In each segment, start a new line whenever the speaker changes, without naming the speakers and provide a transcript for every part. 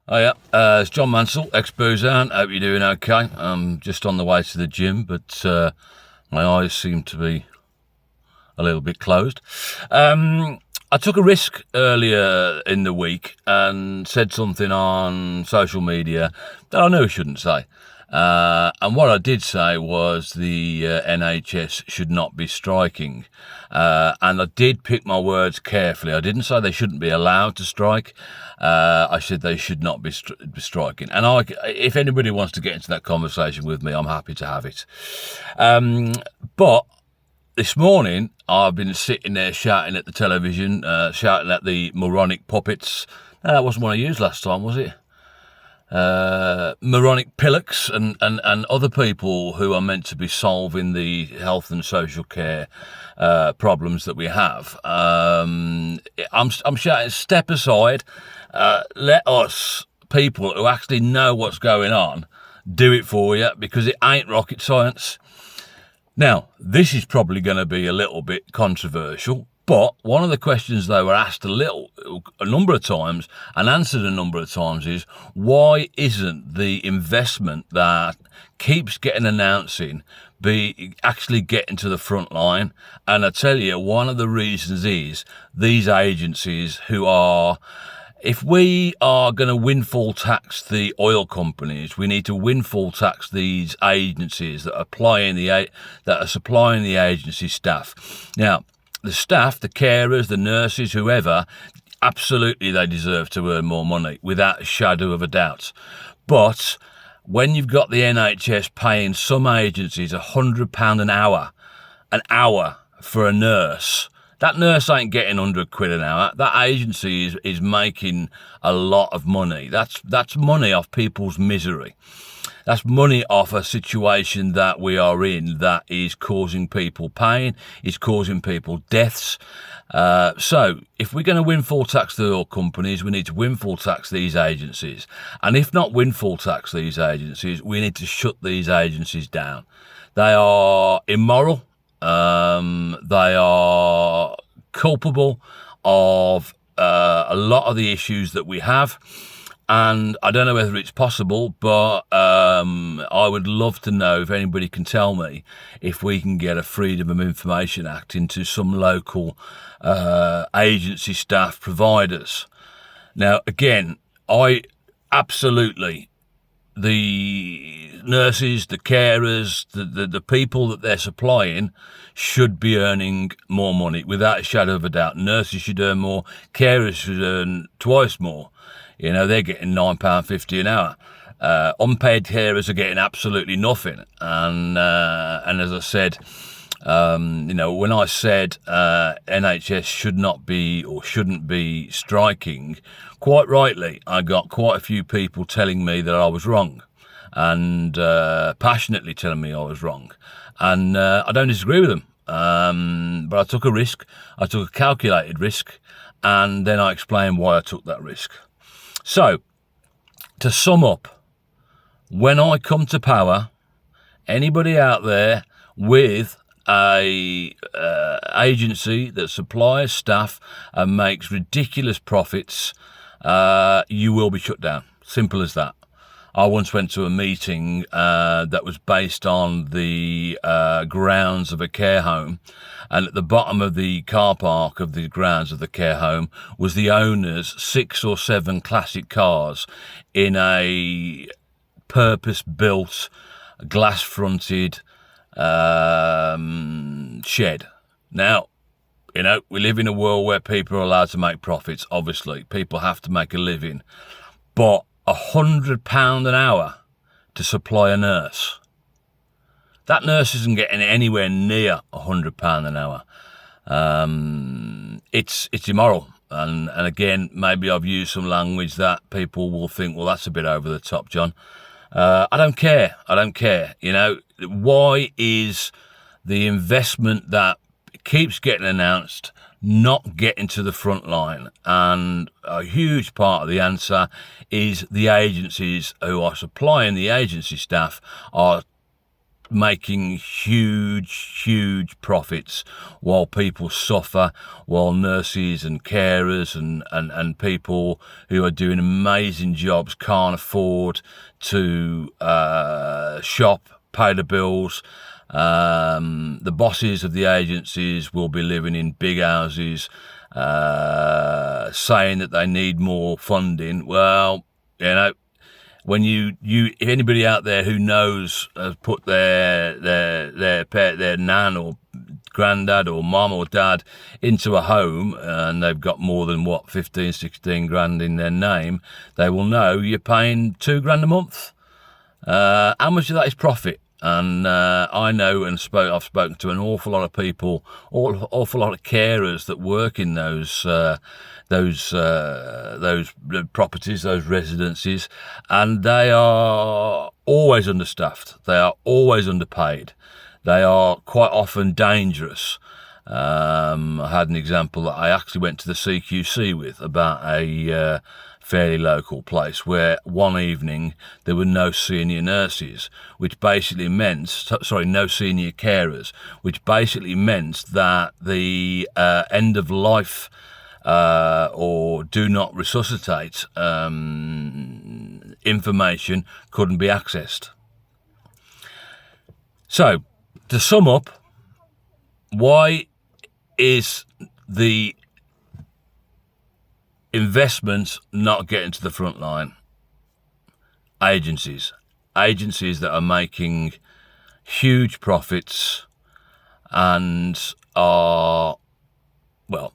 Oh yeah, it's John Mansell, ex-Boozan. Hope you're doing okay. I'm just on the way to the gym, but my eyes seem to be a little bit closed. I took a risk earlier in the week and said something on social media that I knew I shouldn't say. And what I did say was the NHS should not be striking. And I did pick my words carefully. I didn't say they shouldn't be allowed to strike. I said they should not be striking. And if anybody wants to get into that conversation with me, I'm happy to have it. But this morning, I've been sitting there shouting at the television, shouting at the moronic puppets. No, that wasn't one I used last time, was it? Moronic pillocks and other people who are meant to be solving the health and social care problems that we have. I'm shouting, step aside, let us people who actually know what's going on do it for you, because it ain't rocket science. Now, this is probably going to be a little bit controversial, but one of the questions they were asked a number of times and answered a number of times is, why isn't the investment that keeps getting announcing be actually getting to the front line? And I tell you, one of the reasons is these agencies who are... If we are going to windfall tax the oil companies, we need to windfall tax these agencies that are supplying the agency staff. Now, the staff, the carers, the nurses, whoever, absolutely they deserve to earn more money, without a shadow of a doubt. But when you've got the NHS paying some agencies £100 an hour for a nurse, that nurse ain't getting £100 an hour. That agency is making a lot of money. That's money off people's misery. That's money off a situation that we are in that is causing people pain, is causing people deaths. So if we're going to windfall tax the oil companies, we need to windfall tax these agencies. And if not windfall tax these agencies, we need to shut these agencies down. They are immoral. They are culpable of a lot of the issues that we have. And I don't know whether it's possible, but I would love to know if anybody can tell me if we can get a Freedom of Information Act into some local agency staff providers. Now, again, the nurses, the carers, the people that they're supplying should be earning more money, without a shadow of a doubt. Nurses should earn more, carers should earn twice more. You know, they're getting £9.50 an hour. Unpaid carers are getting absolutely nothing. And as I said, when I said NHS should not be or shouldn't be striking, quite rightly, I got quite a few people telling me that I was wrong, and passionately telling me I was wrong. And I don't disagree with them. But I took a risk. I took a calculated risk, and then I explained why I took that risk. So, to sum up, when I come to power, anybody out there with a agency that supplies staff and makes ridiculous profits, you will be shut down. Simple as that. I once went to a meeting that was based on the grounds of a care home, and at the bottom of the car park of the grounds of the care home was the owner's 6 or 7 classic cars in a purpose-built, glass-fronted shed. Now, we live in a world where people are allowed to make profits. Obviously, people have to make a living, but £100 an hour to supply a nurse. That nurse isn't getting anywhere near £100 an hour. It's immoral. And again, maybe I've used some language that people will think, well, that's a bit over the top, John. I don't care. Why is the investment that keeps getting announced not getting to the front line? And a huge part of the answer is the agencies who are supplying the agency staff are making huge profits while people suffer, while nurses and carers and people who are doing amazing jobs can't afford to shop, pay the bills. The bosses of the agencies will be living in big houses, saying that they need more funding. Well, when if anybody out there who knows has put their pet, their nan or granddad or mum or dad into a home and they've got more than 15, 16 grand in their name, they will know you're paying $2,000 a month. How much of that is profit? And I know I've spoken to an awful lot of people, awful lot of carers that work in those properties, those residencies, and they are always understaffed. They are always underpaid. They are quite often dangerous. I had an example that I actually went to the CQC with about a fairly local place where one evening there were no senior nurses, which basically meant, no senior carers, which basically meant that the end of life or do not resuscitate information couldn't be accessed. So, to sum up, why is the investment not getting to the front line? Agencies that are making huge profits and are, well,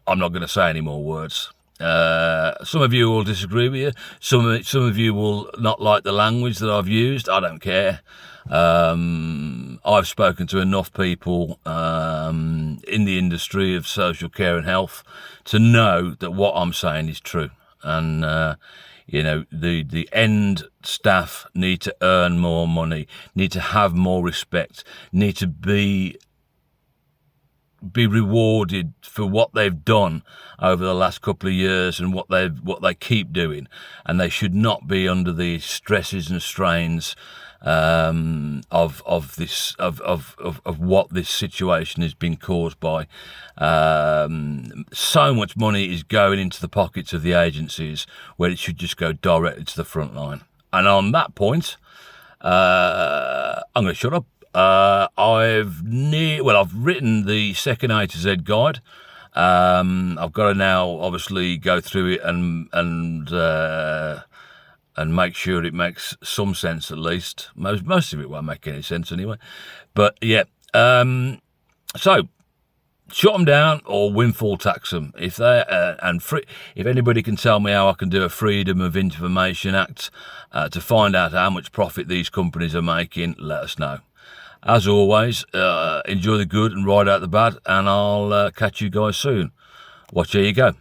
I'm not going to say any more words. Some of you will disagree with you. Some of you will not like the language that I've used. I don't care. I've spoken to enough people in the industry of social care and health to know that what I'm saying is true. And the end staff need to earn more money, need to have more respect, need to be rewarded for what they've done over the last couple of years and what they keep doing, and they should not be under the stresses and strains of what this situation has been caused by. So much money is going into the pockets of the agencies where it should just go directly to the front line. And on that point, I'm going to shut up. I've written the second A to Z guide. I've got to now obviously go through it and make sure it makes some sense at least. Most of it won't make any sense anyway. But yeah, so shut them down or windfall tax them. If anybody can tell me how I can do a Freedom of Information Act to find out how much profit these companies are making, let us know. As always, enjoy the good and ride out the bad, and I'll catch you guys soon. Watch, here you go.